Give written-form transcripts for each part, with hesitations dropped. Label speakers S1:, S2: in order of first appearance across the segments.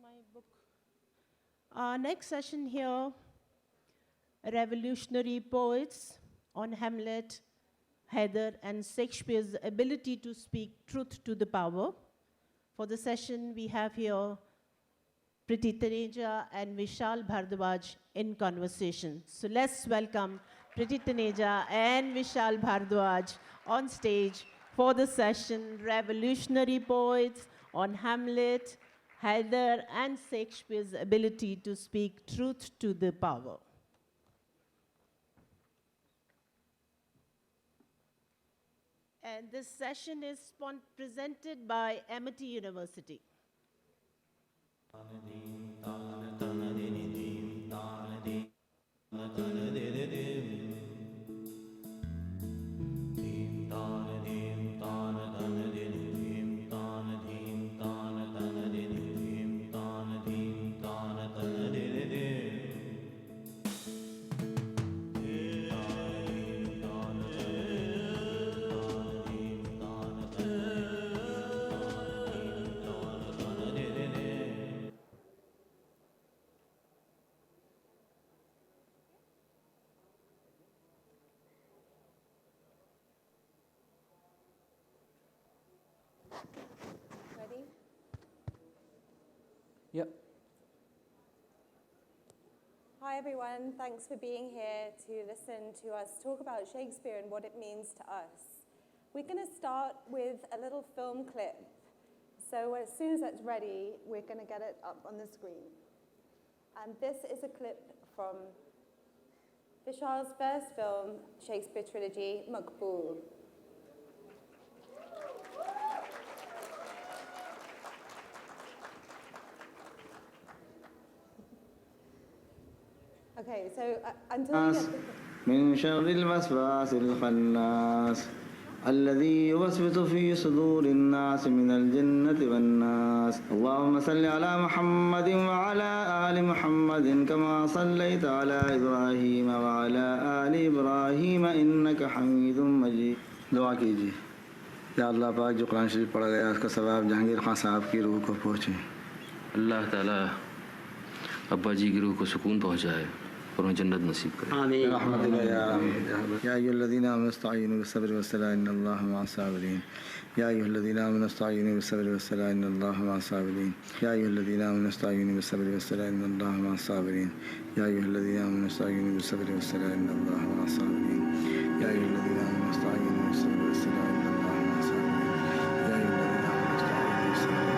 S1: my book. Our next session here, revolutionary poets on Hamlet, Haider, and Shakespeare's ability to speak truth to the power. For the session, we have here Preti Taneja and Vishal Bhardwaj in conversation. So let's welcome Preti Taneja and Vishal Bhardwaj on stage for the session, revolutionary poets on Hamlet, Haider, and Shakespeare's ability to speak truth to the power. And this session is presented by Amity University.
S2: Ready?
S3: Yep.
S2: Hi everyone, thanks for being here to listen to us talk about Shakespeare and what it means to us. We're going to start with a little film clip. So as soon as it's ready, we're going to get it up on the screen. And this is a clip from Vishal's first film, Shakespeare Trilogy, Maqbool. Okay, so until you get the...
S4: من شر الوسواس الخناس الذي يوسوس في صدور الناس من الجنة والناس اللهم صل على محمد وعلى آل محمد كما صليت على إبراهيم وعلى آل إبراهيم إنك حميد مجيد. दुआ कीजिए या अल्लाह पाक जो कुरान शरीफ पढ़ा गया उसका सवाब जहांगीर खान साहब की रूह को पहुँचे.
S5: अल्लाह ताला अब्बा जी की रूह को सुकून पहुँचाए और उन्हें जन्नत नसीब करे.
S4: आमीन. या अय्युहल्लज़ीना आमनु इस्तईनु बिस्सब्रि वस्सलाह इन्नल्लाहा मअस-साबिरीन. या अय्युहल्लज़ीना आमनु इस्तईनु बिस्सब्रि वस्सलाह इन्नल्लाहा मअस-साबिरीन. या अय्युहल्लज़ीना आमनु इस्तईनु बिस्सब्रि वस्सलाह इन्नल्लाहा मअस-साबिरीन. या अय्युहल्लज़ीना आमनु इस्तईनु बिस्सब्रि वस्सलाह इन्नल्लाहा मअस-साबिरीन. या अय्युहल्लज़ीना आमनु इस्तईनु बिस्सब्रि वस्सलाह इन्नल्लाहा मअस-साबिरीन. या अय्युहल्लज़ीना आमनु इस्तईनु बिस्सब्रि वस्सलाह.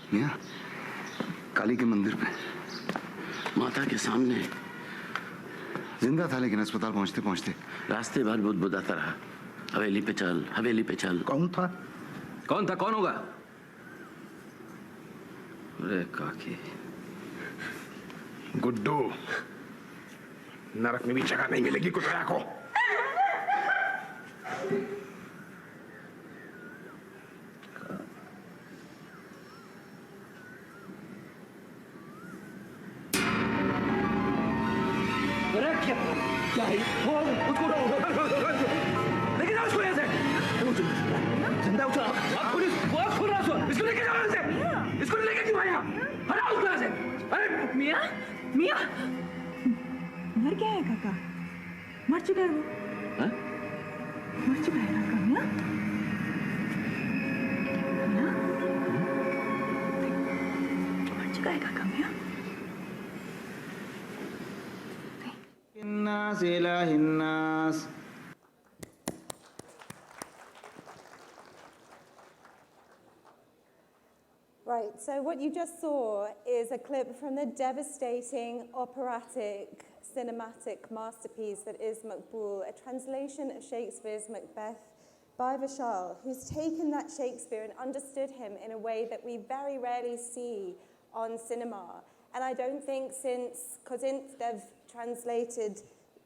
S6: मियां, काली के मंदिर पे
S7: माता के सामने
S6: जिंदा था, लेकिन अस्पताल पहुंचते पहुंचते
S7: रास्ते भर बुदबुदाता रहा. हवेली पे चल, हवेली पे चल.
S6: कौन था?
S5: कौन था? कौन होगा? अरे काकी,
S8: गुड्डू, नरक में भी जगह नहीं मिलेगी कुतरा को.
S3: क्या है? वो उसको लेके जाओ इसको यहाँ से. जिंदा उठा. पुलिस बहुत खोल रहा है. इसको लेके जाओ यहाँ से. इसको लेके क्यों आया? हटाओ उसको यहाँ से. अरे
S9: मियाँ, मियाँ, मर गया है काका. मर चुका है वो.
S7: हाँ?
S9: मर चुका है काका. मियाँ, मियाँ, मर चुका है काका. मियाँ.
S4: الناس إله الناس.
S2: Right, so what you just saw is a clip from the devastating operatic cinematic masterpiece that is Maqbool, a translation of Shakespeare's Macbeth by Vishal, who's taken that Shakespeare and understood him in a way that we very rarely see on cinema. And I don't think since they've translated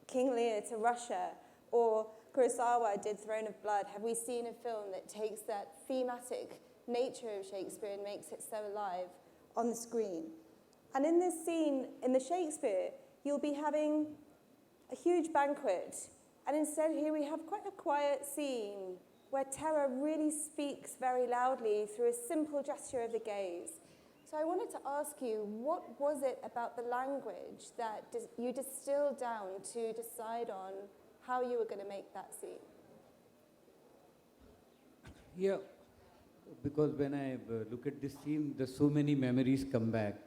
S2: King Lear to Russia, or Kurosawa did Throne of Blood, have we seen a film that takes that thematic nature of Shakespeare and makes it so alive on the screen. And in this scene, in the Shakespeare, you'll be having a huge banquet. And instead here we have quite a quiet scene where terror really speaks very loudly through a simple gesture of the gaze. So I wanted to ask you, what was it about the language that you distilled down to decide on how you were going to make that scene?
S10: Yeah, because when I look at this scene, there's so many memories come back.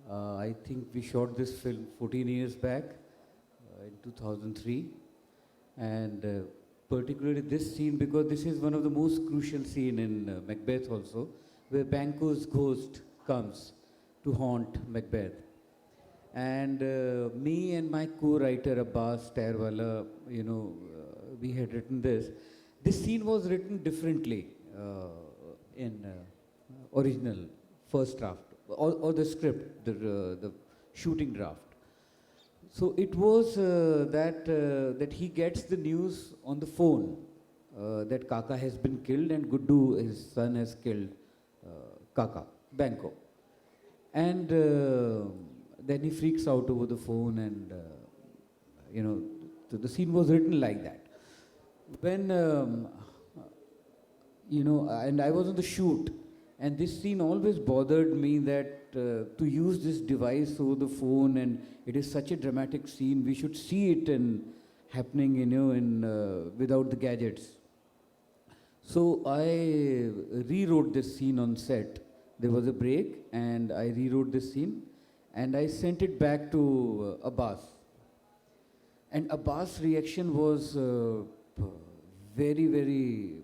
S10: I think we shot this film 14 years back, in 2003. And particularly this scene, because this is one of the most crucial scenes in Macbeth also, where Banquo's ghost comes to haunt Macbeth. And me and my co-writer Abbas Tairwala, we had written this. This scene was written differently in original first draft, or the script, the shooting draft. So it was that he gets the news on the phone that Kaka has been killed and Guddu, his son, has killed Kaka, Banco. And then he freaks out over the phone, and so the scene was written like that. When, and I was on the shoot, and this scene always bothered me that to use this device over the phone, and it is such a dramatic scene, we should see it happening, without the gadgets. So I rewrote this scene on set. There was a break, and I rewrote this scene, and I sent it back to Abbas. And Abbas' reaction was very, very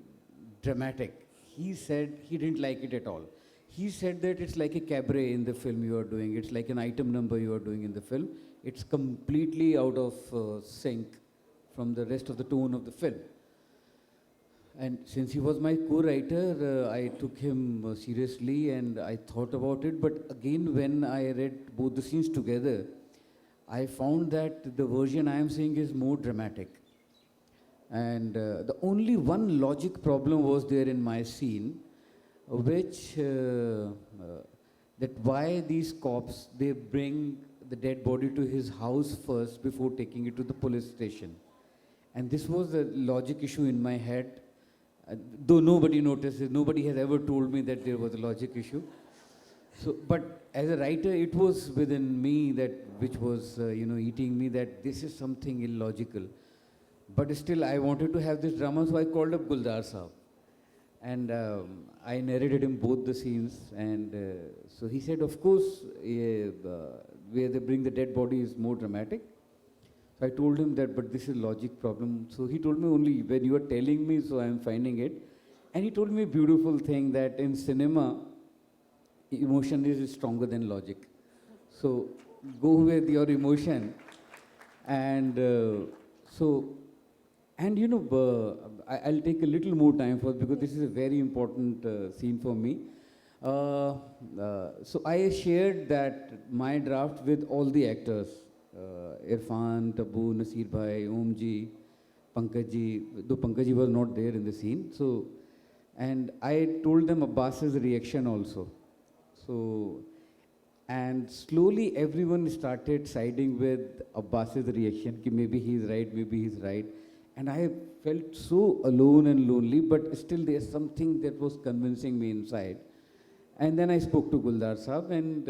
S10: dramatic. He said he didn't like it at all. He said that it's like a cabaret in the film you are doing. It's like an item number you are doing in the film. It's completely out of sync from the rest of the tone of the film. And since he was my co-writer, I took him seriously and I thought about it. But again, when I read both the scenes together, I found that the version I am saying is more dramatic. And the only one logic problem was there in my scene, which that why these cops, they bring the dead body to his house first before taking it to the police station. And this was a logic issue in my head, though nobody notices, nobody has ever told me that there was a logic issue. So, but as a writer, it was within me that, which was, eating me, that this is something illogical. But still, I wanted to have this drama, so I called up Guldar Saab. And I narrated him both the scenes. And so he said, of course, where they bring the dead body is more dramatic. So I told him that, but this is logic problem. So he told me only when you are telling me, so I am finding it. And he told me a beautiful thing, that in cinema, emotion is stronger than logic. So go with your emotion. And I'll take a little more time for it because this is a very important scene for me. So I shared that my draft with all the actors, Irfan, Tabu, Nasir Bhai, Omji, Pankaj, though Pankaj was not there in the scene. So, and I told them Abbas's reaction also. So, and slowly everyone started siding with Abbas's reaction, कि maybe he's right, maybe he's right. And I felt so alone and lonely, but still there's something that was convincing me inside. And then I spoke to Guldar Saab, and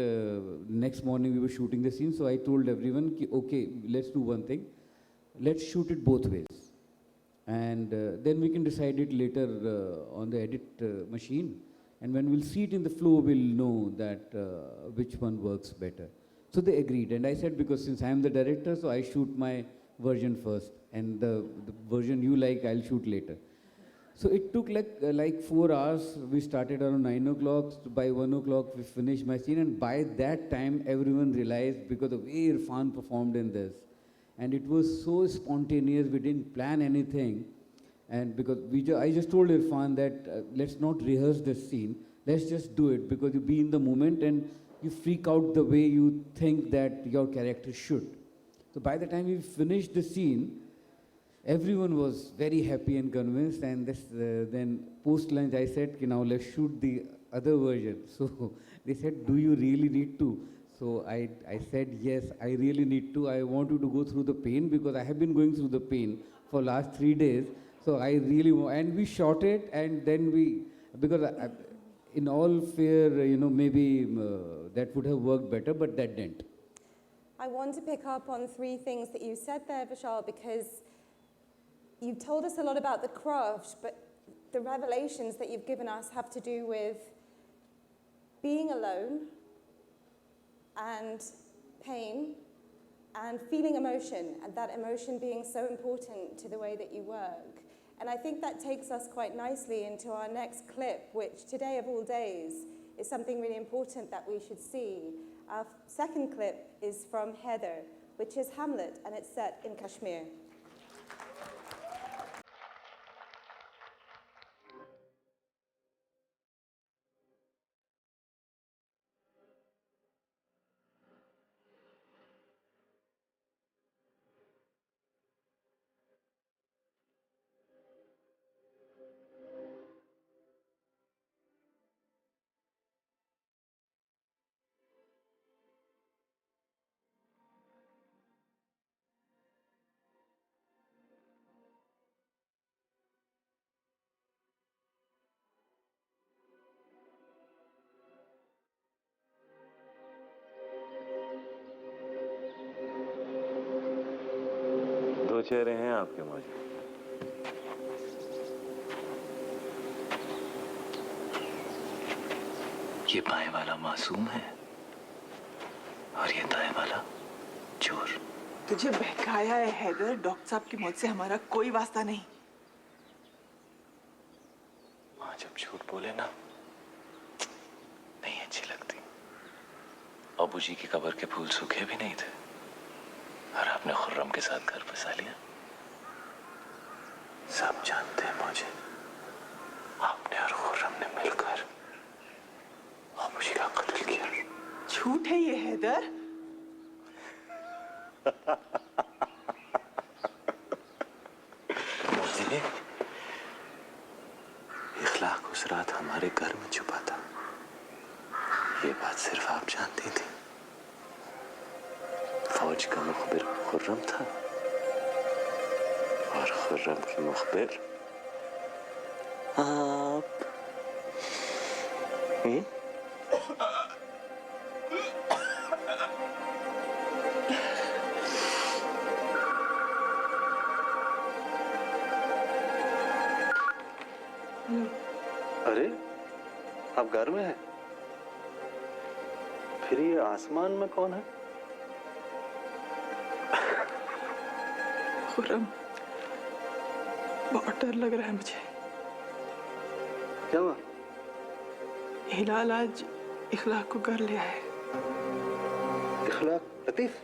S10: next morning we were shooting the scene, so I told everyone, ki, okay, let's do one thing. Let's shoot it both ways. And then we can decide it later on the edit machine. And when we'll see it in the flow, we'll know that which one works better. So they agreed. And I said, because since I'm the director, so I shoot my version first. And the version you like, I'll shoot later. So it took like 4 hours. We started around 9 o'clock. By 1 o'clock, we finished my scene. And by that time, everyone realized, because of way Irfan performed in this. And it was so spontaneous, we didn't plan anything. And because I just told Irfan that let's not rehearse this scene. Let's just do it, because you be in the moment and you freak out the way you think that your character should. So by the time we finished the scene, everyone was very happy and convinced, and then post lunch I said, "Okay, now let's shoot the other version." So they said, "Do you really need to?" So I said, "Yes, I really need to. I want you to go through the pain because I have been going through the pain for last 3 days. So I really want," and we shot it, and then because in all fair, maybe that would have worked better, but that didn't.
S2: I want to pick up on 3 things that you said there, Vishal, because you've told us a lot about the craft, but the revelations that you've given us have to do with being alone and pain and feeling emotion, and that emotion being so important to the way that you work. And I think that takes us quite nicely into our next clip, which today of all days is something really important that we should see. Our second clip is from Haider, which is Hamlet, and it's set in Kashmir.
S11: दो चेहरे हैं आपके मौजूद।
S12: ये बाएं वाला मासूम है और ये दाएं वाला चोर।
S9: तुझे बहकाया है हैदर। डॉक्टर साहब की मौत से हमारा कोई वास्ता नहीं।
S12: माँ जब झूठ बोले ना नहीं अच्छी लगती। अबू जी की कब्र के फूल सूखे भी नहीं थे और आपने खुर्रम के साथ घर बसा लिया। सब जानते हैं मुझे, आपने और खुर्रम ने मिलकर अबू जी का कत्ल किया।
S9: झूठ है ये हैदर।
S12: मुझे इखलाक उस रात हमारे घर में छुपा था। ये बात सिर्फ आप जानती थी। फौज का मुखबिर खुर्रम था और खुर्रम की मुखबिर आप।
S11: अरे आप घर में हैं? फिर ये आसमान में कौन है?
S9: खुर्रम, बहुत डर लग रहा है मुझे।
S11: क्या हुआ?
S9: हिलाल आज इखलाक को कर लिया है।
S11: इखलाक? लतीफ?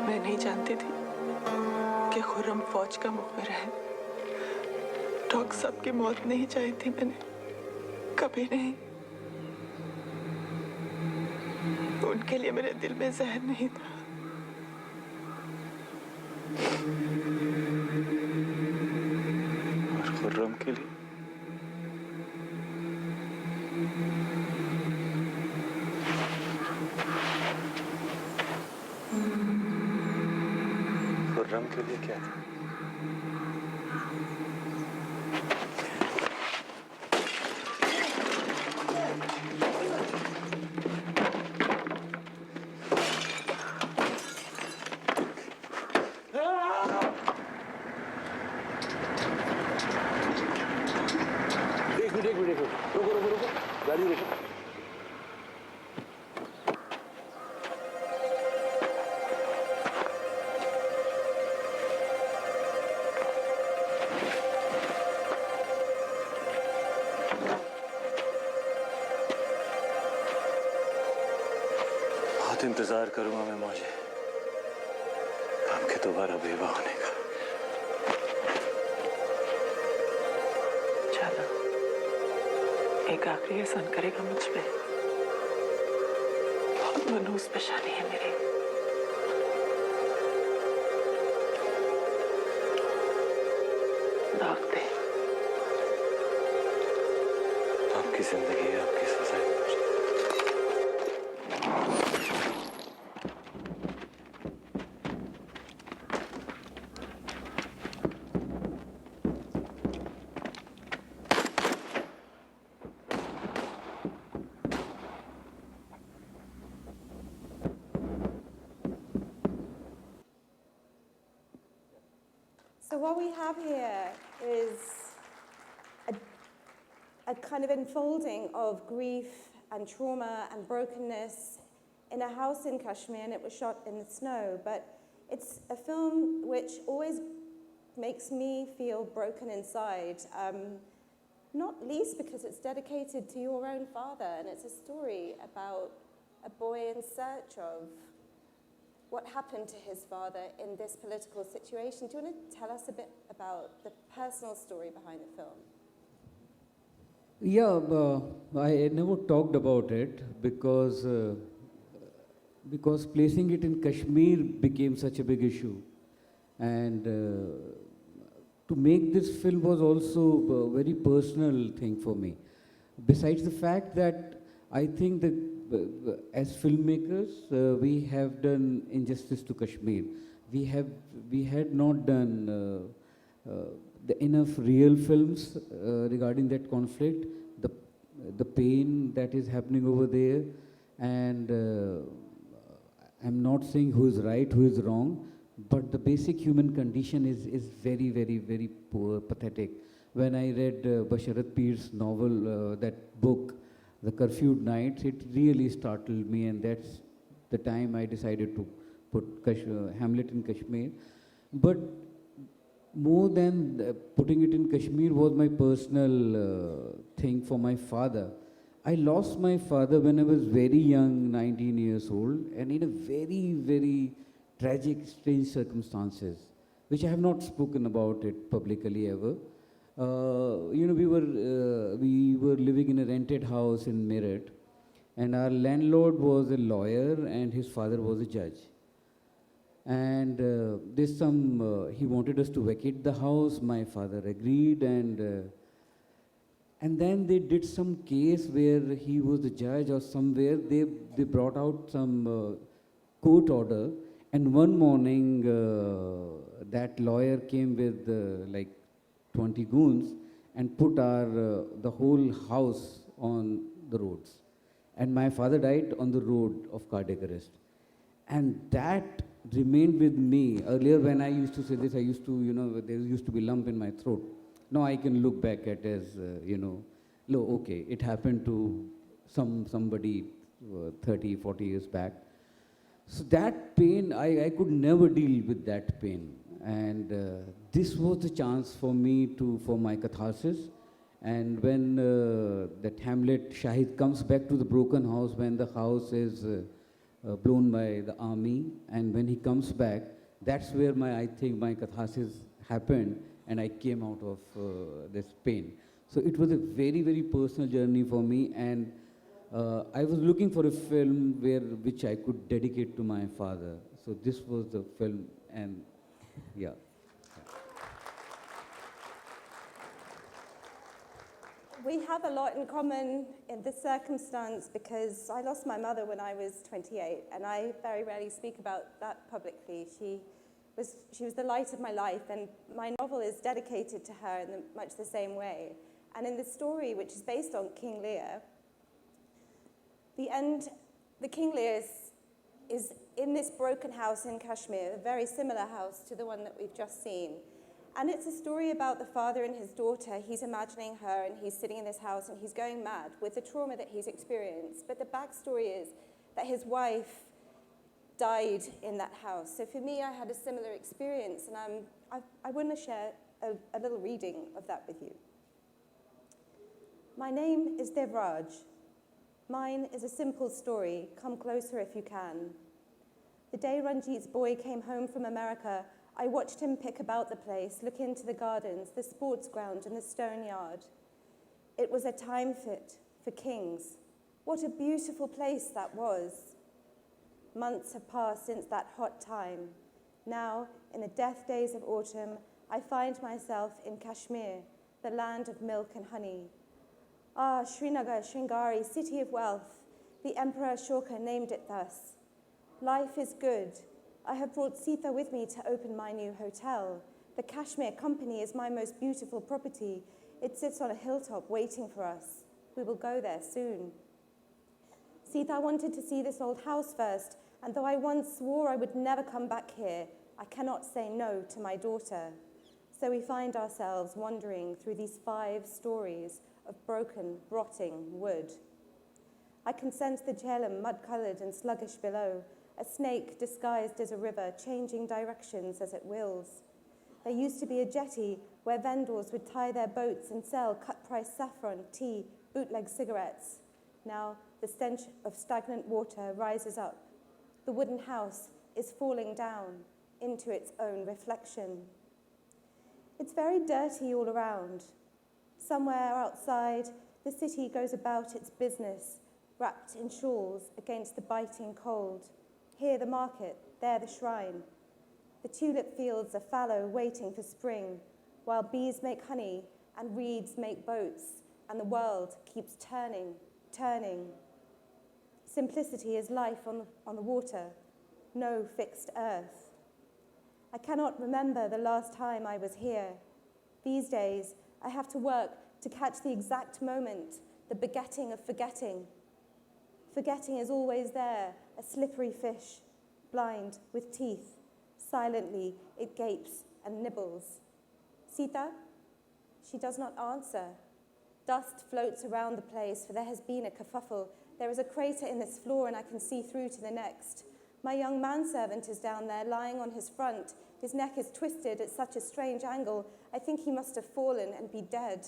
S9: मैं नहीं जानती थी कि खुर्रम फौज का मुखबिर है। डॉक्टर साहब की मौत नहीं चाही थी मैंने, कभी नहीं। उनके लिए मेरे दिल में जहर नहीं था।
S12: और खुर्रम के लिए
S11: खुर्रम के लिए क्या था? रुको, गाड़ी रोको।
S12: बहुत इंतजार करूंगा मैं मौजे आपके दोबारा बेवा होने का।
S9: चलो, एक आखिरी एहसान करेगा मुझ पे। बहुत मनहूस पेशानी है मेरी। दाग दे।
S11: आपकी जिंदगी है, आपकी सजा है।
S2: So what we have here is a kind of unfolding of grief and trauma and brokenness in a house in Kashmir, and it was shot in the snow. But it's a film which always makes me feel broken inside, not least because it's dedicated to your own father, and it's a story about a boy in search of what happened to his father in this political situation. Do you want to tell us a bit about the personal story behind the film?
S10: Yeah, I never talked about it because placing it in Kashmir became such a big issue, and to make this film was also a very personal thing for me. Besides the fact that I think that as filmmakers, we have done injustice to Kashmir. We had not done enough real films regarding that conflict, the pain that is happening over there, and I'm not saying who is right, who is wrong, but the basic human condition is very, very, very poor, pathetic. When I read Basharat Pir's novel, that book, The Curfewed Nights, it really startled me, and that's the time I decided to put Hamlet in Kashmir. But more than putting it in Kashmir was my personal thing for my father. I lost my father when I was very young, 19 years old, and in a very, very tragic, strange circumstances, which I have not spoken about it publicly ever. We were living in a rented house in Meerut, and our landlord was a lawyer and his father was a judge. And he wanted us to vacate the house. My father agreed, and then they did some case where he was the judge or somewhere. They brought out some court order, and one morning that lawyer came with like 20 goons and put the whole house on the roads. And my father died on the road of cardiac arrest. And that remained with me. Earlier when I used to say this, I used to, there used to be lump in my throat. Now I can look back at as, okay, it happened to somebody 30, 40 years back. So that pain, I could never deal with that pain. And this was the chance for me for my catharsis. And when that Hamlet, Shahid comes back to the broken house, when the house is blown by the army, and when he comes back, that's where I think my catharsis happened, and I came out of this pain. So it was a very, very personal journey for me, and I was looking for a film which I could dedicate to my father. So this was the film, and yeah.
S2: We have a lot in common in this circumstance because I lost my mother when I was 28, and I very rarely speak about that publicly. She was the light of my life, and my novel is dedicated to her in much the same way. And in the story, which is based on King Lear, the King Lear is in this broken house in Kashmir, a very similar house to the one that we've just seen. And it's a story about the father and his daughter. He's imagining her, and he's sitting in this house, and he's going mad with the trauma that he's experienced. But the backstory is that his wife died in that house. So for me, I had a similar experience, and I want to share a little reading of that with you. My name is Devraj. Mine is a simple story. Come closer if you can. The day Ranjit's boy came home from America, I watched him pick about the place, look into the gardens, the sports ground, and the stone yard. It was a time fit for kings. What a beautiful place that was. Months have passed since that hot time. Now, in the death days of autumn, I find myself in Kashmir, the land of milk and honey. Ah, Srinagar, Sringari, city of wealth. The Emperor Ashoka named it thus. Life is good. I have brought Sita with me to open my new hotel. The Kashmir Company is my most beautiful property. It sits on a hilltop waiting for us. We will go there soon. Sita wanted to see this old house first, and though I once swore I would never come back here, I cannot say no to my daughter. So we find ourselves wandering through these 5 stories of broken, rotting wood. I can sense the Jhelum, mud-coloured and sluggish below, a snake disguised as a river, changing directions as it wills. There used to be a jetty where vendors would tie their boats and sell cut-price saffron, tea, bootleg cigarettes. Now, the stench of stagnant water rises up. The wooden house is falling down into its own reflection. It's very dirty all around. Somewhere outside, the city goes about its business, wrapped in shawls against the biting cold. Here the market, there the shrine. The tulip fields are fallow, waiting for spring, while bees make honey and reeds make boats, and the world keeps turning, turning. Simplicity is life on the water, no fixed earth. I cannot remember the last time I was here. These days, I have to work to catch the exact moment, the begetting of forgetting. Forgetting is always there, a slippery fish, blind with teeth. Silently, it gapes and nibbles. Sita? She does not answer. Dust floats around the place, for there has been a kerfuffle. There is a crater in this floor, and I can see through to the next. My young manservant is down there, lying on his front. His neck is twisted at such a strange angle, I think he must have fallen and be dead.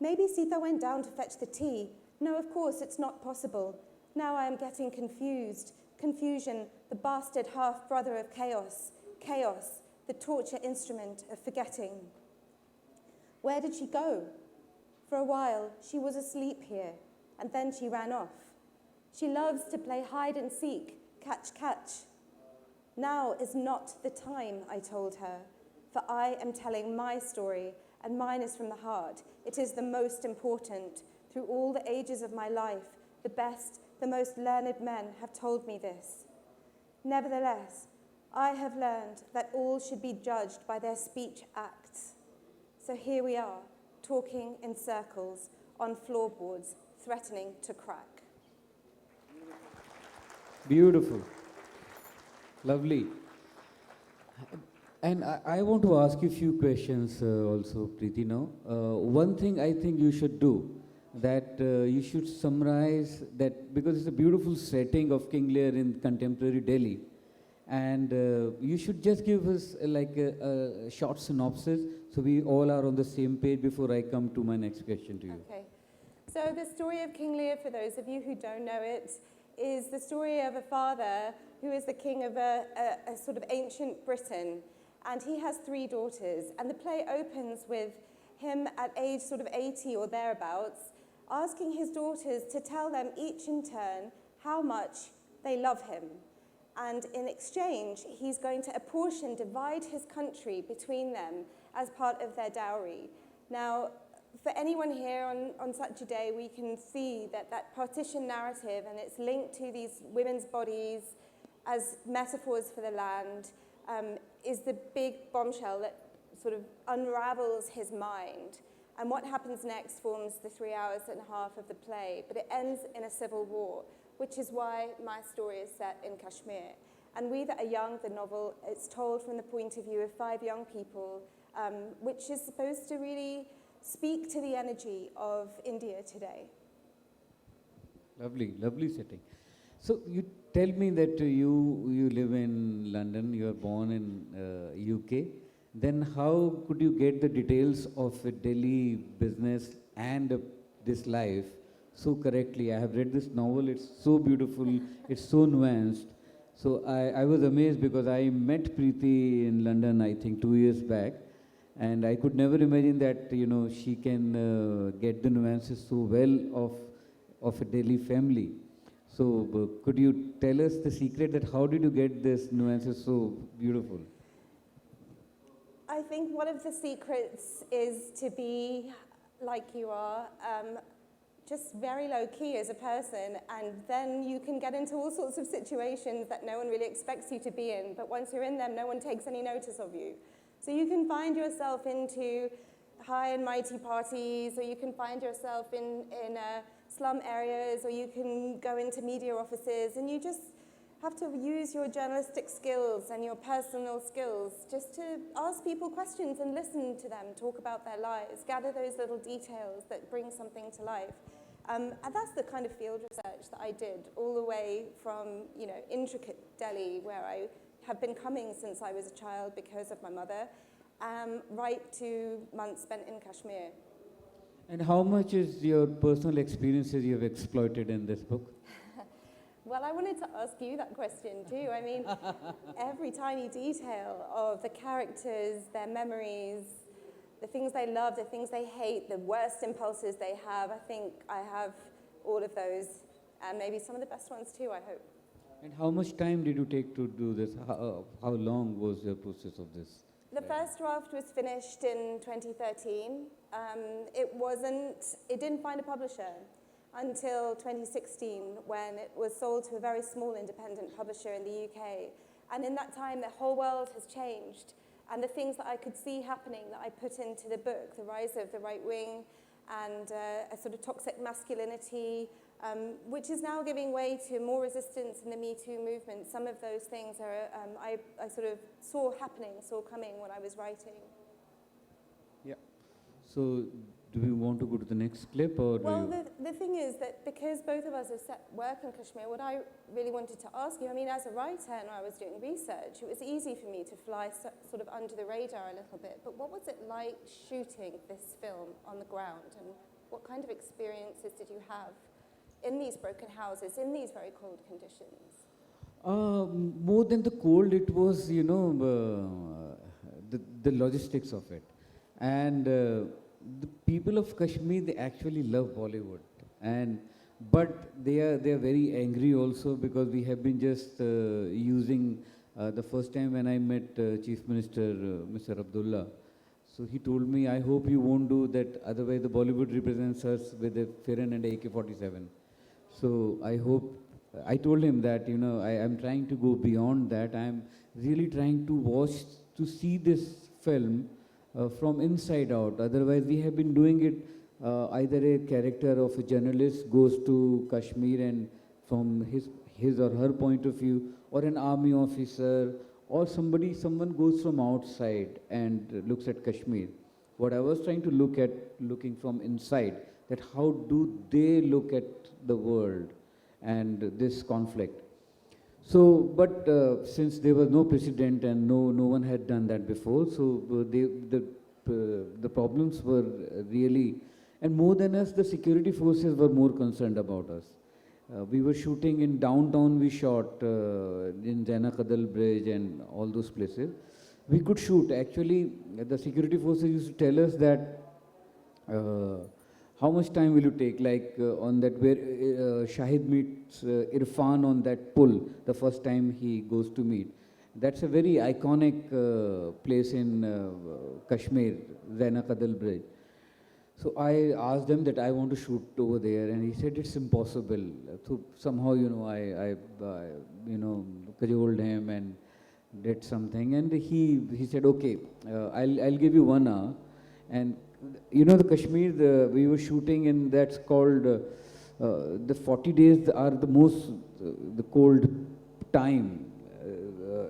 S2: Maybe Sita went down to fetch the tea. No, of course, it's not possible. Now I am getting confused. Confusion, the bastard half-brother of chaos. Chaos, the torture instrument of forgetting. Where did she go? For a while, she was asleep here, and then she ran off. She loves to play hide and seek, catch, catch. Now is not the time, I told her, for I am telling my story, and mine is from the heart. It is the most important. Through all the ages of my life, the best, the most learned men have told me this. Nevertheless, I have learned that all should be judged by their speech acts. So here we are, talking in circles on floorboards, threatening to crack.
S10: Beautiful. Lovely. And I want to ask you a few questions also, Preti, now. One thing I think you should do, that you should summarize that, because it's a beautiful setting of King Lear in contemporary Delhi. And you should just give us like a short synopsis so we all are on the same page before I come to my next question to you.
S2: Okay. So the story of King Lear, for those of you who don't know it, is the story of a father who is the king of a sort of ancient Britain. And he has 3 daughters. And the play opens with him at age sort of 80 or thereabouts, asking his daughters to tell them each in turn how much they love him. And in exchange, he's going to divide his country between them as part of their dowry. Now, for anyone here on such a day, we can see that partition narrative, and it's linked to these women's bodies as metaphors for the land, is the big bombshell that sort of unravels his mind. And what happens next forms the 3 hours and a half of the play, but it ends in a civil war, which is why my story is set in Kashmir. And We That Are Young, the novel, it's told from the point of view of 5 young people, which is supposed to really speak to the energy of India today.
S10: Lovely, lovely setting. So you tell me that you live in London, you are born in UK. Then how could you get the details of a Delhi business and this life so correctly? I have read this novel, it's so beautiful, it's so nuanced. So I was amazed because I met Preti in London, I think 2 years back. And I could never imagine that, she can get the nuances so well of a Delhi family. So could you tell us the secret that how did you get this nuances so beautiful?
S2: I think one of the secrets is to be like you are, just very low key as a person, and then you can get into all sorts of situations that no one really expects you to be in, but once you're in them, no one takes any notice of you. So you can find yourself into high and mighty parties, or you can find yourself in slum areas, or you can go into media offices, and you just have to use your journalistic skills and your personal skills just to ask people questions and listen to them talk about their lives, gather those little details that bring something to life. And that's the kind of field research that I did, all the way from, you know, intricate Delhi, where I have been coming since I was a child because of my mother, right to months spent in Kashmir.
S10: And how much is your personal experiences you have exploited in this book?
S2: Well, I wanted to ask you that question too. I mean, every tiny detail of the characters, their memories, the things they love, the things they hate, the worst impulses they have, I think I have all of those, and maybe some of the best ones too, I hope.
S10: And how much time did you take to do this? How long was the process of this?
S2: The first draft was finished in 2013. It didn't find a publisher until 2016, when it was sold to a very small independent publisher in the UK. And in that time, the whole world has changed. And the things that I could see happening that I put into the book, the rise of the right wing and a sort of toxic masculinity, which is now giving way to more resistance in the Me Too movement. Some of those things are, I sort of saw coming when I was writing.
S10: Yeah. So, do we want to go to the next clip, or?
S2: Well, the thing is that because both of us have set work in Kashmir, what I really wanted to ask you, I mean, as a writer and I was doing research, it was easy for me to fly sort of under the radar a little bit, but what was it like shooting this film on the ground, and what kind of experiences did you have in these broken houses, in these very cold conditions?
S10: More than the cold, it was, you know, the logistics of it. And the people of Kashmir, they actually love Bollywood, but they are very angry also, because we have been just using the first time when I met Chief Minister Mr. Abdullah. So he told me, I hope you won't do that, otherwise the Bollywood represents us with a Firan and a AK-47. So I told him that, you know, I am trying to go beyond that. I am really trying to see this film from inside out. Otherwise, we have been doing it, either a character of a journalist goes to Kashmir and from his or her point of view, or an army officer, or someone goes from outside and looks at Kashmir. What I was trying to looking from inside, that how do they look at the world and this conflict. So, but since there was no precedent and no one had done that before, so the problems were really, and more than us, the security forces were more concerned about us. We were shooting in downtown, we shot in Janakadal Bridge and all those places. We could shoot. Actually, the security forces used to tell us that how much time will you take, like on that where Shahid meets Irfan on that pull, the first time he goes to meet. That's a very iconic place in Kashmir, Zainakadal Bridge. So I asked them that I want to shoot over there, and he said it's impossible. So somehow, you know, I cajoled him and did something, and he said, okay, I'll give you 1 hour. And you know, the Kashmir, we were shooting in, that's called, the 40 days are the most, the cold time.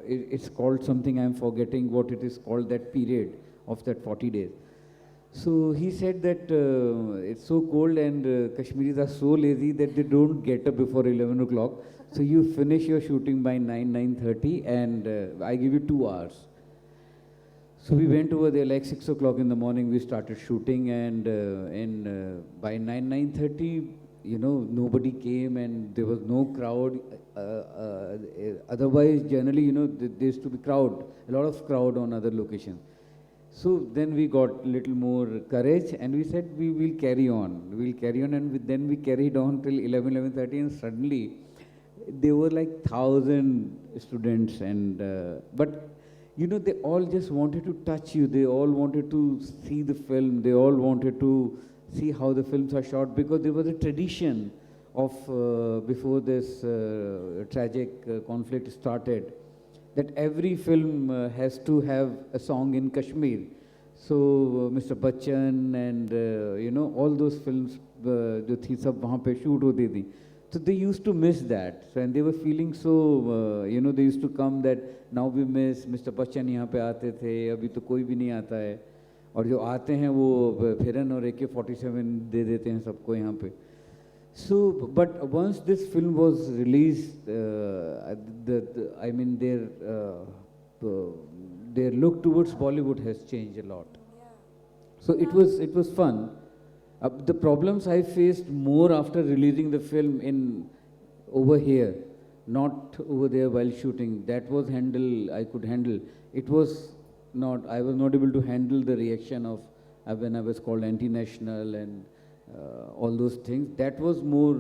S10: It's called something, I'm forgetting what it is called, that period of that 40 days. So he said that it's so cold and Kashmiris are so lazy that they don't get up before 11 o'clock. So you finish your shooting by 9:30, and I give you 2 hours. So we went over there like 6 o'clock in the morning, we started shooting, and by 9:30, you know, nobody came and there was no crowd. Otherwise, generally, you know, there used to be a lot of crowd on other locations. So then we got a little more courage and we said we will carry on. And then we carried on till 11:30, and suddenly there were like 1,000 students, and but you know, they all just wanted to touch you. They all wanted to see the film. They all wanted to see how the films are shot, because there was a tradition of before this tragic conflict started, that every film has to have a song in Kashmir. So Mr. Bachchan and you know, all those films जो थी सब वहाँ पे shoot होती थी. So they used to miss that. So, and they were feeling so, you know, they used to come that now we miss Mr. Bachchan यहाँ पे आते थे, अभी तो कोई भी नहीं आता है. और जो आते हैं वो फिरन और AK-47 दे देते हैं सबको यहाँ पे. So, but once this film was released, I mean, their look towards Bollywood has changed a lot. So it was fun. The problems I faced more after releasing the film over here, not over there while shooting. That was I could handle. It was not. I was not able to handle the reaction of when I was called anti-national and all those things. That was more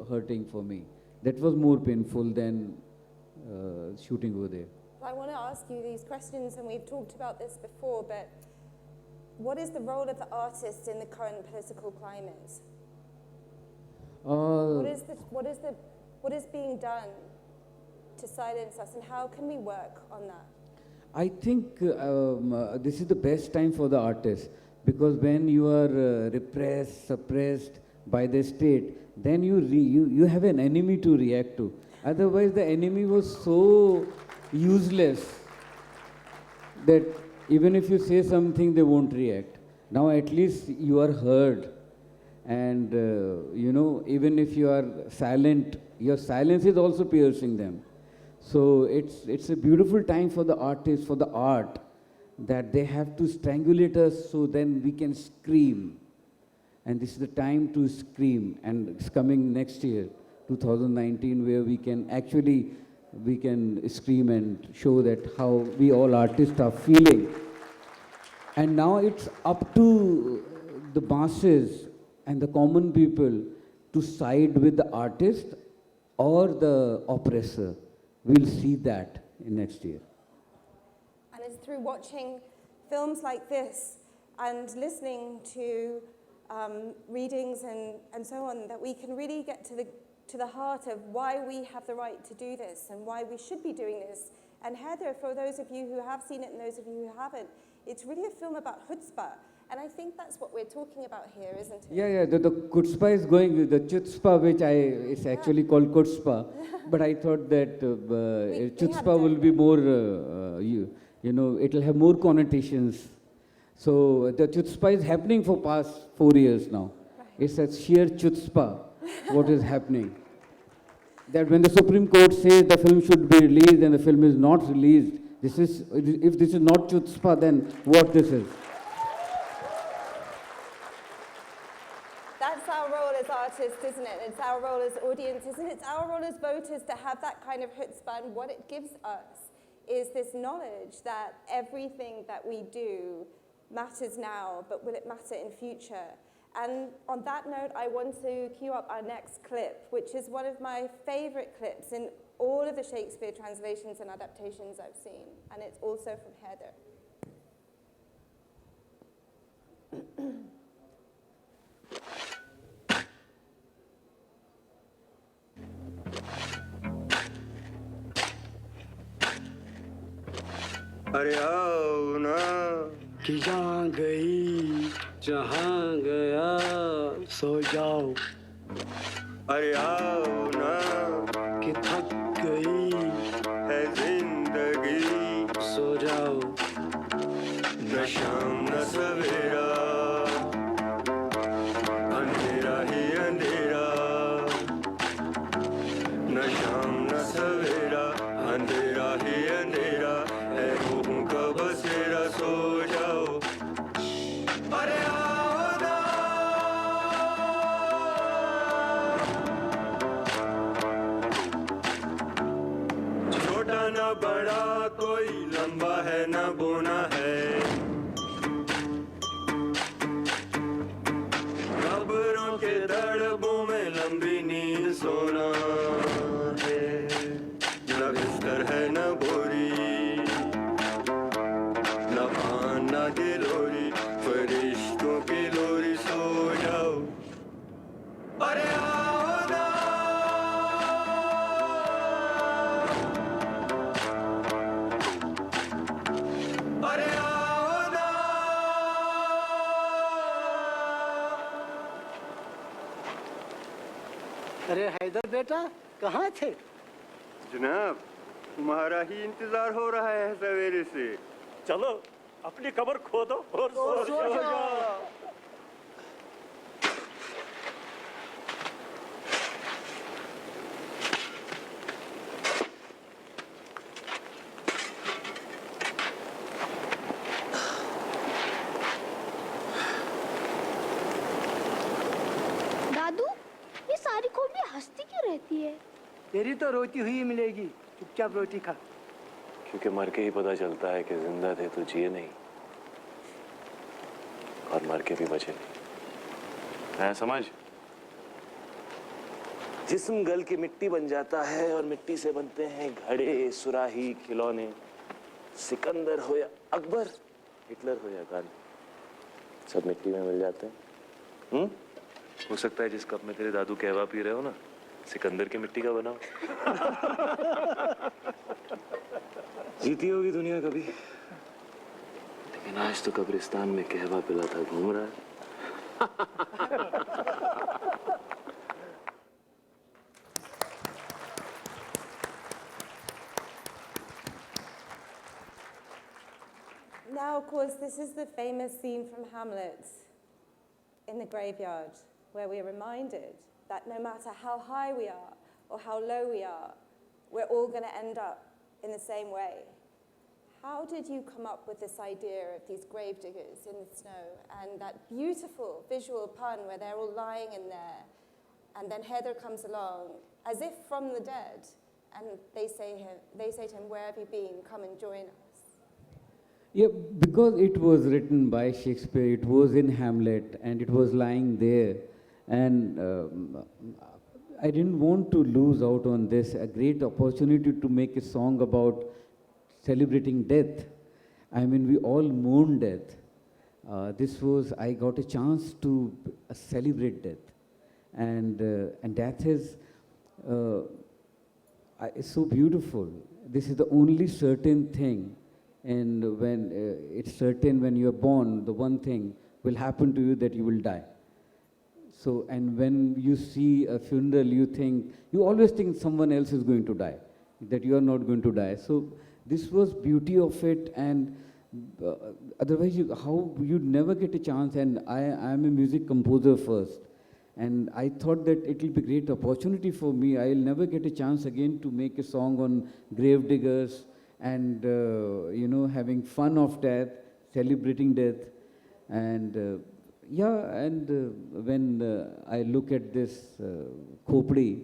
S10: hurting for me. That was more painful than shooting over there.
S2: I want to ask you these questions, and we've talked about this before, but what is the role of the artist in the current political climate? What is being done to silence us, and how can we work on that?
S10: I think this is the best time for the artist, because when you are repressed, suppressed by the state, then you have an enemy to react to. Otherwise, the enemy was so useless that even if you say something, they won't react. Now at least you are heard, and you know, even if you are silent, your silence is also piercing them. So it's a beautiful time for the artists, for the art, that they have to strangulate us so then we can scream. And this is the time to scream, and it's coming next year, 2019, where we can scream and show that how we all artists are feeling. And now it's up to the masses and the common people to side with the artist or the oppressor. We'll see that in next year.
S2: And it's through watching films like this and listening to readings and so on that we can really get to the heart of why we have the right to do this and why we should be doing this. And Haider, for those of you who have seen it and those of you who haven't, it's really a film about chutzpah. And I think that's what we're talking about here, isn't it?
S10: Yeah, the chutzpah is going with the chutzpah, which it's actually called chutzpah. But I thought that chutzpah will be more, you know, it'll have more connotations. So the chutzpah is happening for past 4 years now. Right. It's a sheer chutzpah, what is happening. That when the Supreme Court says the film should be released and the film is not released, if this is not chutzpah, then what this is?
S2: That's our role as artists, isn't it? It's our role as audiences, and it's our role as voters to have that kind of chutzpah. And what it gives us is this knowledge that everything that we do matters now, but will it matter in future? And on that note, I want to cue up our next clip, which is one of my favorite clips in all of the Shakespeare translations and adaptations I've seen. And it's also from Haider.
S13: अरे आओ ना कि जहाँ गई जहाँ गया सो जाओ अरे आओ ना कि थक गई है जिंदगी सो जाओ न शाम न सवेरा अंधेरा ही अंधेरा न शाम न सवेरा अंधेरा ही अंधेरा है रूहों का बसेरा सो जाओ अरे आओ ना छोटा ना बड़ा कोई लंबा है ना बोना है
S11: अरे हैदर बेटा कहाँ थे?
S13: जनाब तुम्हारा ही इंतजार हो रहा है सवेरे से।
S14: चलो अपनी कब्र खोदो और सो जाओ।
S11: तेरी तो रोती हुई मिलेगी, चुपचाप रोटी खा।
S12: क्योंकि मर के ही पता चलता है कि जिंदा थे तो जिए नहीं और मर के भी बचे नहीं। है समझ? जिस्म गल की मिट्टी बन जाता है और मिट्टी से बनते हैं घड़े, सुराही, खिलौने। सिकंदर हो या अकबर, हिटलर हो या गांधी, सब मिट्टी में मिल जाते हैं। हो सकता है जिस कप में तेरे दादू कहवा पी रहे हो ना, सिकंदर की मिट्टी का बना हो। जीती होगी दुनिया कभी, लेकिन आज तो कब्रिस्तान में कहवा पिलाता घूम रहा है।
S2: Now, of course, this is the famous scene from Hamlet in the graveyard, where we are reminded that no matter how high we are or how low we are, we're all going to end up in the same way. How did you come up with this idea of these gravediggers in the snow and that beautiful visual pun where they're all lying in there and then Heather comes along as if from the dead and they say to him, where have you been? Come and join us.
S10: Yeah, because it was written by Shakespeare, it was in Hamlet, and it was lying there. And I didn't want to lose out on this, a great opportunity to make a song about celebrating death. I mean, we all mourn death. I got a chance to celebrate death. And death is so beautiful. This is the only certain thing. And when it's certain when you are born, the one thing will happen to you that you will die. So, and when you see a funeral, you always think someone else is going to die, that you are not going to die. So, this was beauty of it, and otherwise, you'd never get a chance. And I am a music composer first, and I thought that it will be a great opportunity for me. I'll never get a chance again to make a song on gravediggers and having fun of death, celebrating death, and when I look at this khopdi,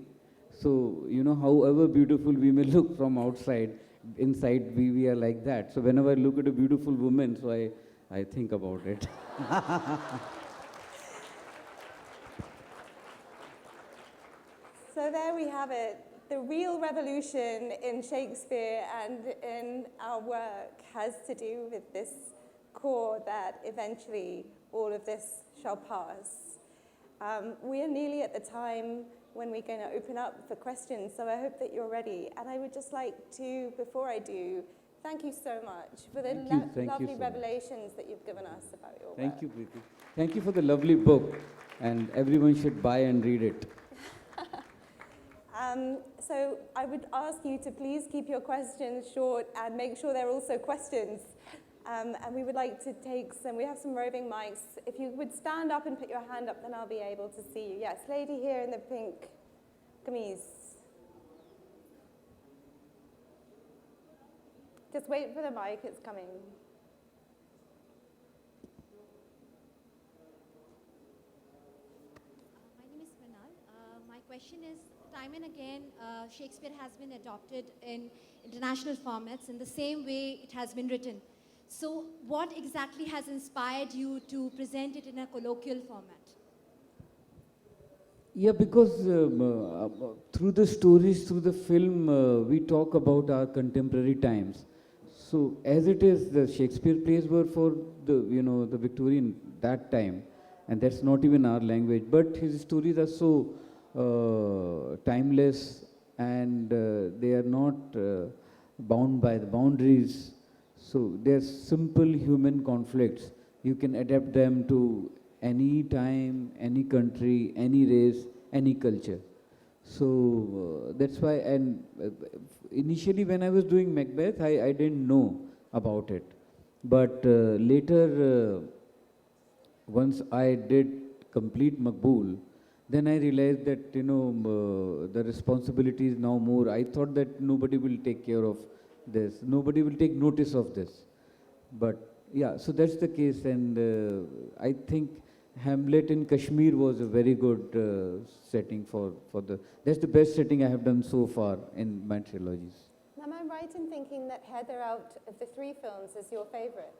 S10: so however beautiful we may look from outside, inside we are like that. So whenever I look at a beautiful woman, so I think about it.
S2: So there we have it. The real revolution in Shakespeare and in our work has to do with this core that eventually all of this shall pass. We are nearly at the time when we're going to open up for questions, so I hope that you're ready. And I would just like to, before I do, thank you so much for the lovely revelations that you've given us about your work.
S10: Thank you, Preti. Thank you for the lovely book, and everyone should buy and read it.
S2: So I would ask you to please keep your questions short and make sure they're also questions. And we would like to take we have some roving mics. If you would stand up and put your hand up, then I'll be able to see you. Yes, lady here in the pink kameez. Just wait for the mic, it's coming.
S15: My name is Pranal. My question is, time and again, Shakespeare has been adopted in international formats in the same way it has been written. So what exactly has inspired you to present it in a colloquial format?
S10: Yeah, because through the stories, through the film, we talk about our contemporary times. So as it is, the Shakespeare plays were for the Victorian that time, and that's not even our language. But his stories are so timeless, and they are not bound by the boundaries. So they're simple human conflicts. You can adapt them to any time, any country, any race, any culture. So that's why, and initially when I was doing Macbeth, I didn't know about it. But later, once I did complete Maqbool, then I realized that, the responsibility is now more. I thought that nobody will take care of this, nobody will take notice of this. But yeah, so that's the case, and I think Hamlet in Kashmir was a very good setting for that's the best setting I have done so far in my trilogies.
S2: Am I right in thinking that Heather, out of the 3 films, is your favorite?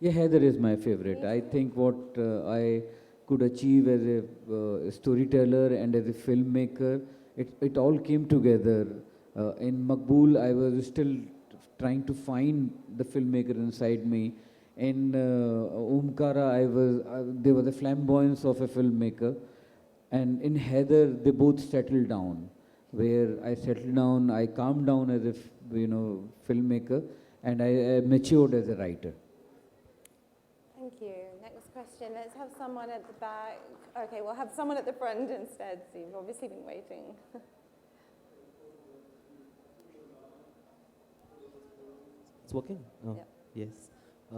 S10: Yeah, Haider is my favorite. I think what I could achieve as a storyteller and as a filmmaker, it all came together. In Maqbool, I was still trying to find the filmmaker inside me. In Omkara, there was a flamboyance of a filmmaker. And in Haider, they both settled down. Where I settled down, I calmed down as a filmmaker, and I matured as a writer.
S2: Thank you. Next question. Let's have someone at the back. Okay, we'll have someone at the front instead. So you've obviously been waiting.
S16: It's working? Oh,
S2: yeah.
S16: Yes.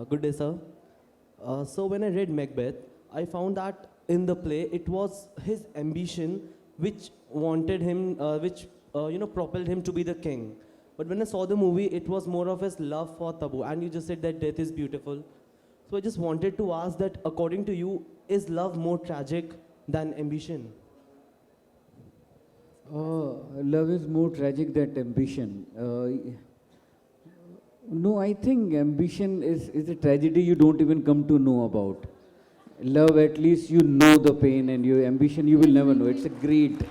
S16: Good day, sir. So when I read Macbeth, I found that in the play, it was his ambition which wanted him, propelled him to be the king. But when I saw the movie, it was more of his love for Tabu. And you just said that death is beautiful. So I just wanted to ask that, according to you, is love more tragic than ambition?
S10: Love is more tragic than ambition. No, I think ambition is a tragedy you don't even come to know about. Love, at least you know the pain, and your ambition you will never know. It's a greed.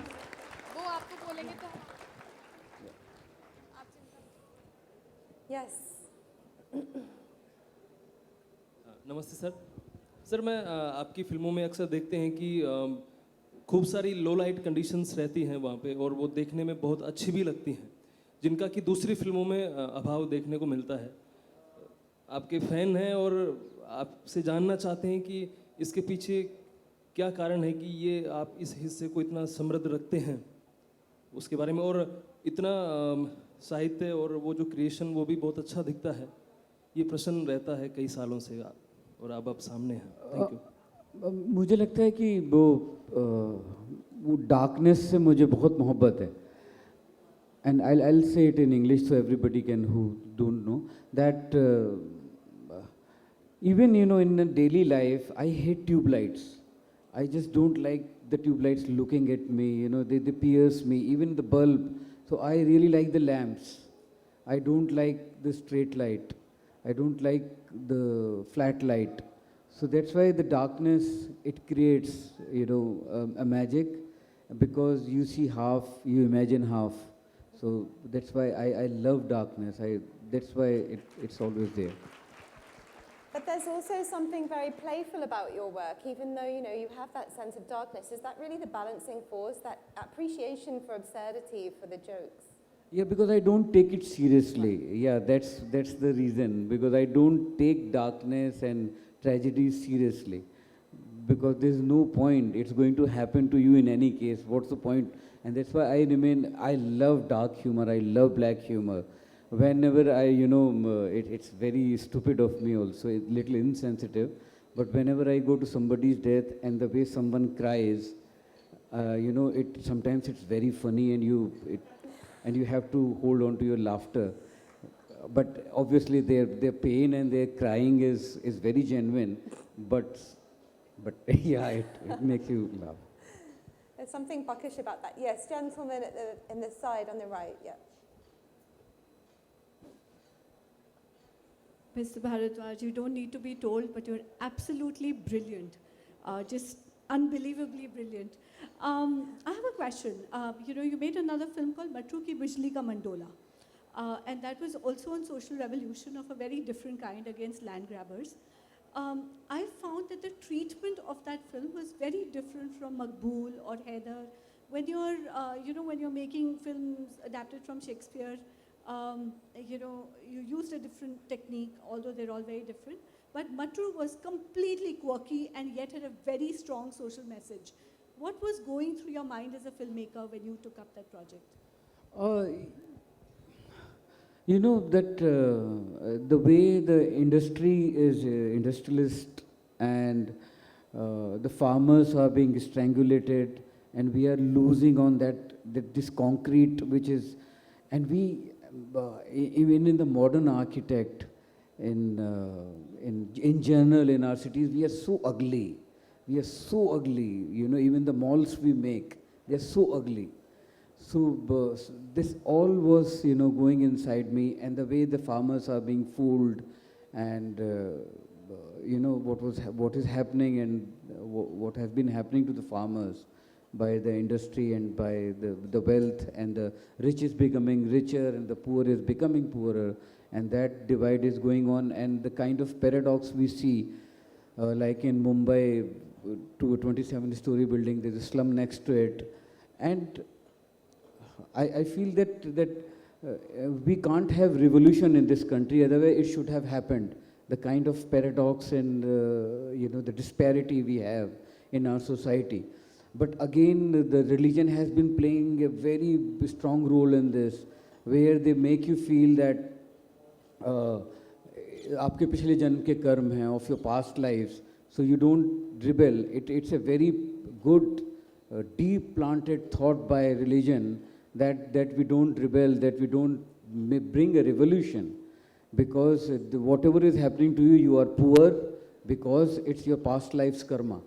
S2: Yes.
S17: नमस्ते sir. Sir मैं आपकी फिल्मों में अक्सर देखते हैं कि खूब सारी लो लाइट कंडीशंस रहती हैं वहाँ पे, और वो देखने में बहुत अच्छी भी लगती हैं, जिनका कि दूसरी फिल्मों में अभाव देखने को मिलता है। आपके फ़ैन हैं और आपसे जानना चाहते हैं कि इसके पीछे क्या कारण है कि ये आप इस हिस्से को इतना समृद्ध रखते हैं, उसके बारे में, और इतना साहित्य और वो जो क्रिएशन वो भी बहुत अच्छा दिखता है। ये प्रश्न रहता है कई सालों से, और अब आप सामने हैं। Thank you.
S10: मुझे लगता है कि वो डार्कनेस से मुझे बहुत मोहब्बत है। And I'll say it in English so everybody can who don't know that even in the daily life I hate tube lights. I just don't like the tube lights looking at me. They pierce me. Even the bulb. So I really like the lamps. I don't like the straight light. I don't like the flat light. So that's why the darkness, it creates a magic, because you see half, you imagine half. So that's why I love darkness. That's why it's always there.
S2: But there's also something very playful about your work, even though you have that sense of darkness. Is that really the balancing force, that appreciation for absurdity, for the jokes?
S10: Yeah, because I don't take it seriously. Yeah, that's the reason. Because I don't take darkness and tragedy seriously. Because there's no point. It's going to happen to you in any case. What's the point? And that's why I love dark humor. I love black humor. Whenever it's very stupid of me also, a little insensitive. But whenever I go to somebody's death and the way someone cries, sometimes it's very funny, and you have to hold on to your laughter. But obviously their pain and their crying is very genuine. But yeah, it makes you laugh.
S2: There's something buckish about that. Yes, gentleman in the side on the right, yeah.
S18: Mr. Bharadwaj, you don't need to be told, but you're absolutely brilliant. Just unbelievably brilliant. I have a question. You made another film called Matru ki Bijli ka Mandola. And that was also on social revolution of a very different kind against land grabbers. I found that the treatment of that film was very different from Maqbool or Haider. When you're making films adapted from Shakespeare, you used a different technique, although they're all very different. But Matru was completely quirky and yet had a very strong social message. What was going through your mind as a filmmaker when you took up that project?
S10: You know that the way the industry is industrialist and the farmers are being strangulated and we are losing on this concrete which is, and we even in the modern architect in general in our cities we are so ugly. We are so ugly, you know, even the malls we make, they are so ugly. So this all was, you know, going inside me, and the way the farmers are being fooled, and you know what is happening and what has been happening to the farmers by the industry and by the wealth, and the rich is becoming richer and the poor is becoming poorer, and that divide is going on, and the kind of paradox we see, like in Mumbai, to a 27-story building, there's a slum next to it, and I feel that we can't have revolution in this country, otherwise it should have happened. The kind of paradox and you know, the disparity we have in our society. But again, the religion has been playing a very strong role in this, where they make you feel that आपके पिछले जन्म के कर्म हैं, of your past lives, so you don't rebel. It's a very good, deep planted thought by religion that we don't rebel, that we don't bring a revolution, because whatever is happening to you, you are poor because it's your past life's karma.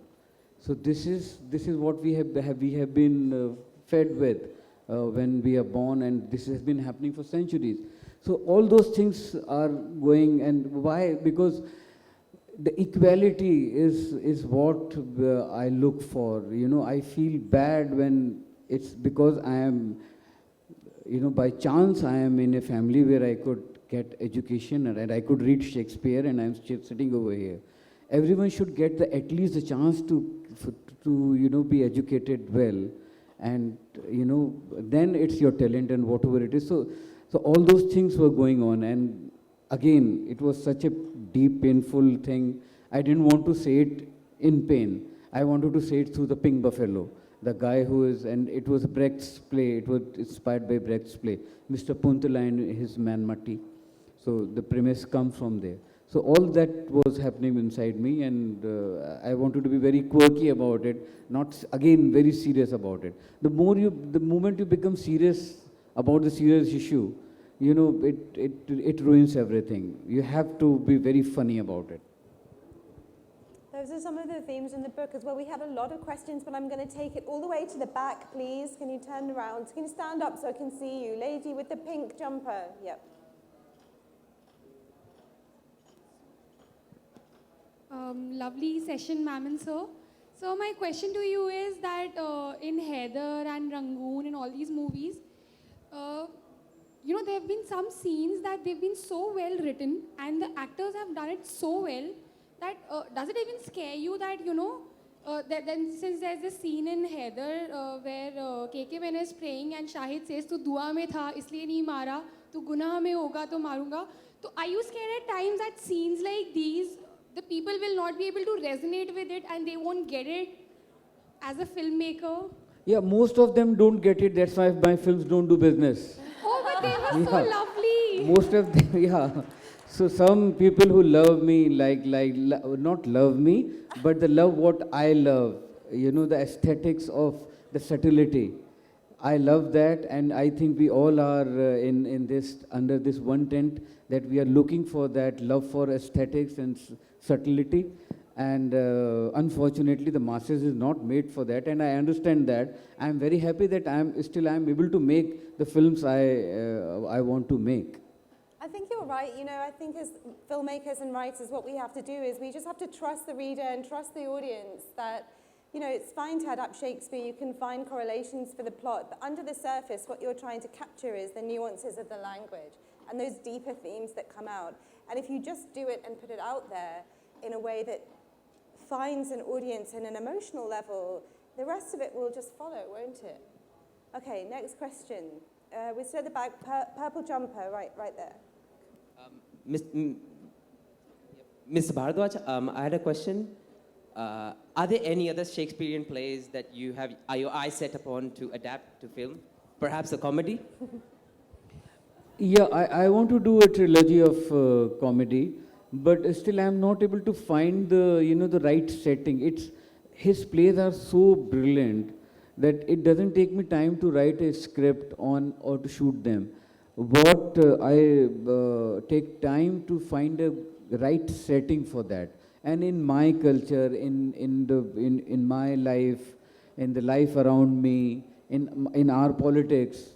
S10: So this is what we have been fed with when we are born, and this has been happening for centuries. So all those things are going, and why? Because the equality is what I look for. You know, I feel bad when it's because I am, you know, by chance I am in a family where I could get education and I could read Shakespeare, and I'm sitting over here. Everyone should get at least the chance to you know, be educated well, and you know, then it's your talent and whatever it is. So all those things were going on, and again, it was such a deep, painful thing. I didn't want to say it in pain. I wanted to say it through the Pink Buffalo, the guy who is, and it was Brecht's play. It was inspired by Brecht's play, Mr. Puntala and his man Matti. So the premise comes from there. So all that was happening inside me, and I wanted to be very quirky about it, not again very serious about it. The moment you become serious about the serious issue, you know, it ruins everything. You have to be very funny about it.
S2: Those are some of the themes in the book as well. We had a lot of questions, but I'm going to take it all the way to the back, please. Can you turn around? Can you stand up so I can see you? Lady with the pink jumper. Yep.
S19: Lovely session, ma'am and sir. So my question to you is that in Haider and Rangoon and all these movies, you know, there have been some scenes that they've been so well written and the actors have done it so well that does it even scare you that, you know, then since there's this scene in Haider where KK Mehta is praying and Shahid says, "Tu dua mein tha, isliye nahi mara, tu gunah mein hoga to marunga." So are you scared at times that scenes like these, the people will not be able to resonate with it and they won't get it as a filmmaker?
S10: Yeah, most of them don't get it. That's why my films don't do business.
S19: Oh, but they were so lovely.
S10: Most of them, yeah. So some people who love me, not love me, but they love what I love. You know, the aesthetics of the subtlety. I love that, and I think we all are in this, under this one tent, that we are looking for that love for aesthetics and subtlety. And unfortunately, the masses is not made for that, and I understand that. I'm very happy that I'm able to make the films I want to make.
S2: I think you're right. You know, I think as filmmakers and writers, what we have to do is we just have to trust the reader and trust the audience that, you know, it's fine to adapt Shakespeare, you can find correlations for the plot, but under the surface, what you're trying to capture is the nuances of the language and those deeper themes that come out. And if you just do it and put it out there in a way that finds an audience in an emotional level, the rest of it will just follow, won't it? Okay, next question. We sit at the back, purple jumper, right there.
S20: Mr. Bhardwaj, I had a question. Are there any other Shakespearean plays that are your eyes set upon to adapt to film? Perhaps a comedy?
S10: Yeah, I want to do a trilogy of comedy, but still I'm not able to find the right setting. His plays are so brilliant that it doesn't take me time to write a script on or to shoot them. What I take time to find a right setting for that. And in my culture, in my life, in the life around me, in our politics.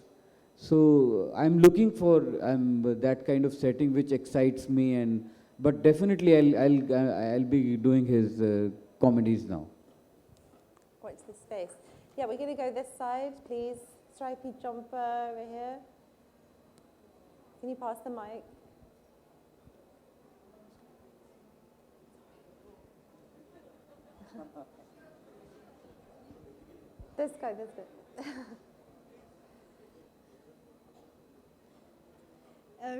S10: So I'm looking for that kind of setting which excites me, but definitely I'll be doing his comedies now.
S2: Watch this space. Yeah, we're going to go this side, please. Stripy jumper over here. Can you pass the mic? This guy, this bit.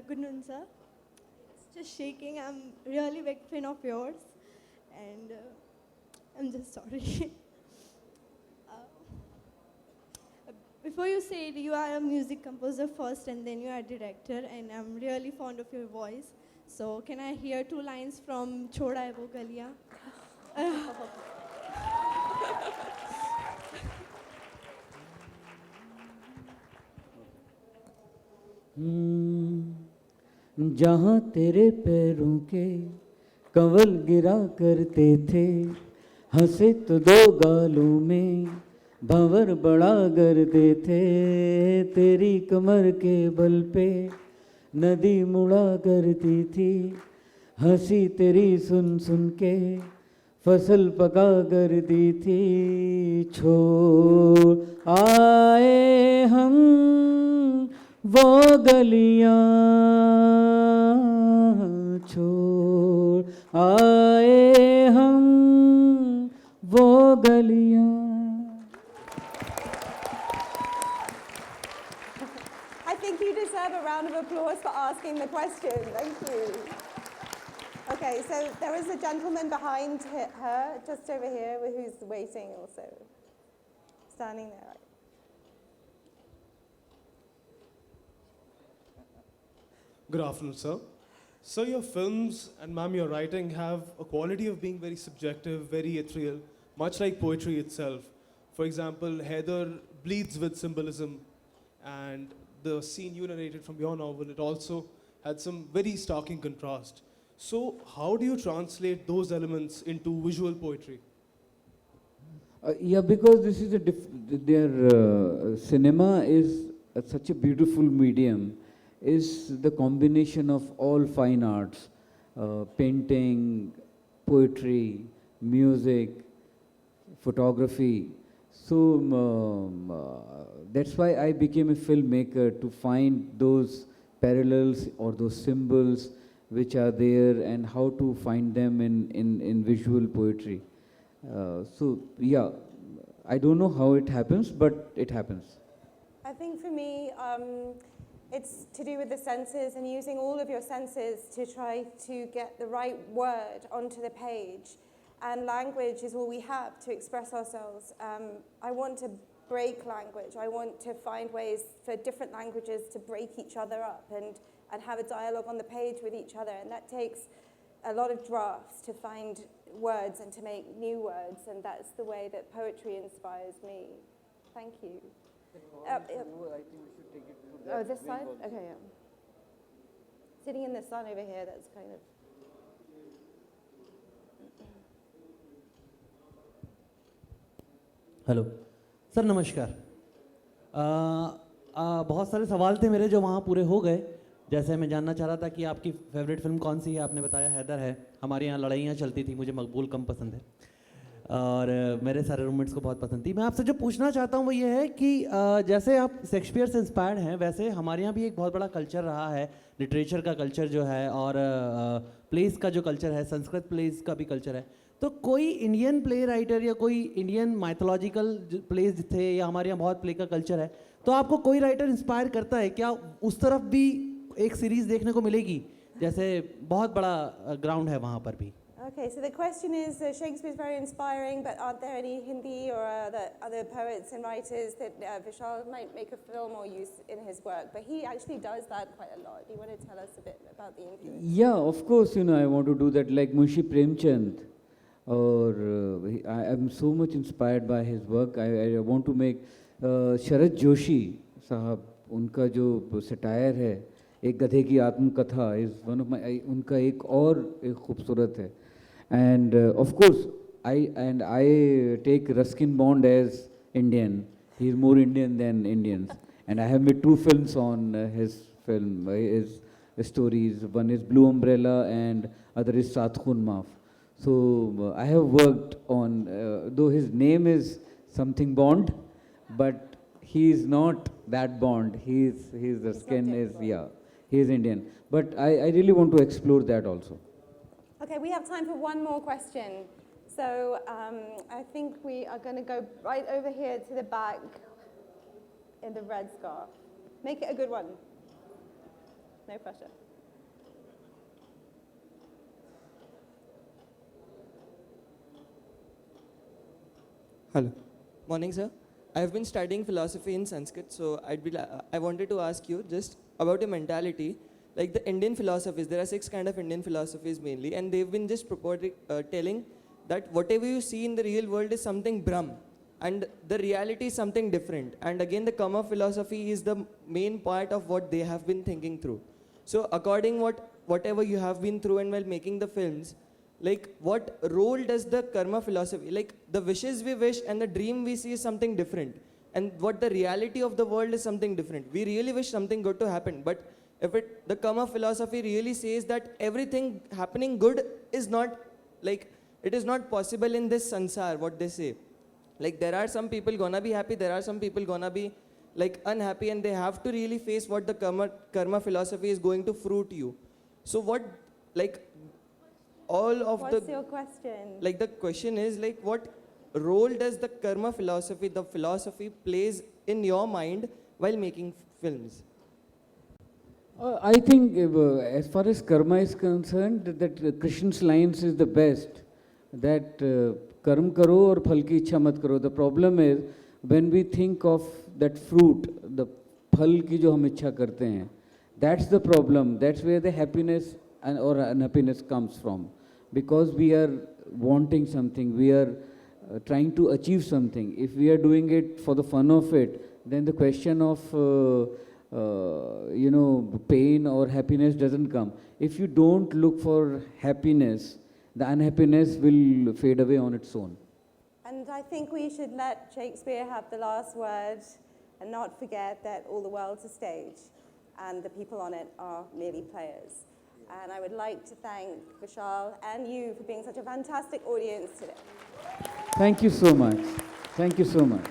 S21: Good noon, sir. It's just shaking. I'm really big fan of yours, and I'm just sorry. Before you said you are a music composer first, and then you are a director, and I'm really fond of your voice. So can I hear 2 lines from Choda Hai Wo Galiyan?
S10: जहाँ तेरे पैरों के कंवल गिरा करते थे, हंसे तो 2 गालों में भंवर बड़ा करते थे, तेरी कमर के बल पे नदी मुड़ा करती थी, हंसी तेरी सुन सुन के फसल पका करती थी, छोड़ आए हम वो गलियां, छोड़ आए हम वो गलियां.
S2: I think you deserve a round of applause for asking the question. Thank you. Okay, so there is a gentleman behind her, just over here, who's waiting also. Standing there.
S22: Good afternoon, sir. So your films and ma'am, your writing have a quality of being very subjective, very ethereal, much like poetry itself. For example, Haider bleeds with symbolism, and the scene you narrated from your novel, it also had some very starking contrast. So how do you translate those elements into visual poetry?
S10: Yeah, because this is their cinema is such a beautiful medium, is the combination of all fine arts, painting, poetry, music, photography. So that's why I became a filmmaker, to find those parallels or those symbols which are there and how to find them in visual poetry. So yeah, I don't know how it happens, but it happens.
S2: I think for me, it's to do with the senses and using all of your senses to try to get the right word onto the page. And language is all we have to express ourselves. I want to break language. I want to find ways for different languages to break each other up and have a dialogue on the page with each other. And that takes a lot of drafts to find words and to make new words. And that's the way that poetry inspires me. Thank you.
S10: I think we should take it to
S2: Oh, this side? Okay, yeah. Sitting in the sun over here, that's kind of...
S23: hello sir, नमस्कार. बहुत सारे सवाल थे मेरे जो वहाँ पूरे हो गए. जैसे मैं जानना चाह रहा था कि आपकी फेवरेट फिल्म कौन सी है. आपने बताया हैदर है. हमारे यहाँ लड़ाइयाँ चलती थी, मुझे मकबूल कम पसंद है, और मेरे सारे रूममेट्स को बहुत पसंद थी. मैं आपसे जो पूछना चाहता हूँ वो ये है कि जैसे आप शेक्सपियर से इंस्पायर्ड हैं, वैसे हमारे यहाँ भी एक बहुत बड़ा कल्चर रहा है, लिटरेचर का कल्चर जो है, और प्लेस का जो कल्चर है, संस्कृत प्लेस का भी कल्चर है. तो कोई इंडियन प्ले राइटर या कोई इंडियन माइथोलॉजिकल प्लेस थे, या हमारे यहाँ बहुत प्ले का कल्चर है, तो आपको कोई राइटर इंस्पायर करता है क्या? उस तरफ भी एक सीरीज़ देखने को मिलेगी, जैसे बहुत बड़ा ग्राउंड है वहाँ पर भी.
S2: Okay, so the question is, Shakespeare's very inspiring, but aren't there any Hindi or other poets and writers that Vishal might make a film or use in his work? But he actually does that quite a lot. Do you want to tell us a bit about the influence?
S10: Yeah, of course, I want to do that, like Munshi Premchand. Or I am so much inspired by his work. I want to make Sharad Joshi साहब, उनका जो satire है, एक गधे की आत्मकथा is one of my, उनका एक खूबसूरत है. And of course, I take Ruskin Bond as Indian. He is more Indian than Indians. And I have made 2 films on his stories. One is Blue Umbrella and other is Khoon Maaf. So I have worked on, though his name is something Bond, but he is not that Bond. The skin is, he is Indian. But I really want to explore that also.
S2: Okay, we have time for one more question. So I think we are going to go right over here to the back in the red scarf. Make it a good one. No pressure.
S1: Hello. Morning, sir. I have been studying philosophy in Sanskrit, so I wanted to ask you just about your mentality. Like the Indian philosophies, there are 6 kind of Indian philosophies mainly, and they've been just telling that whatever you see in the real world is something Brahm, and the reality is something different. And again, the karma philosophy is the main part of what they have been thinking through. So according whatever you have been through and while making the films, like what role does the karma philosophy, like the wishes we wish and the dream we see is something different, and what the reality of the world is something different. We really wish something good to happen, but if the karma philosophy really says that everything happening good is not, like, it is not possible in this sansar, what they say. Like there are some people gonna be happy, there are some people gonna be like unhappy, and they have to really face what the karma philosophy is going to fruit you. So what, like,
S2: What's your question?
S1: Like the question is, like, what role does the karma philosophy, the philosophy plays in your mind while making films?
S10: I think as far as karma is concerned, that Krishn's lines is the best. That karm karo aur phal ki ichha mat karo. The problem is when we think of that fruit, the phal ki jo hum ichha karte hain, that's the problem. That's where the happiness or unhappiness comes from. Because we are wanting something, we are trying to achieve something. If we are doing it for the fun of it, then the question of pain or happiness doesn't come. If you don't look for happiness, the unhappiness will fade away on its own.
S2: And I think we should let Shakespeare have the last word and not forget that all the world's a stage and the people on it are merely players. And I would like to thank Vishal and you for being such a fantastic audience today.
S10: Thank you so much. Thank you so much.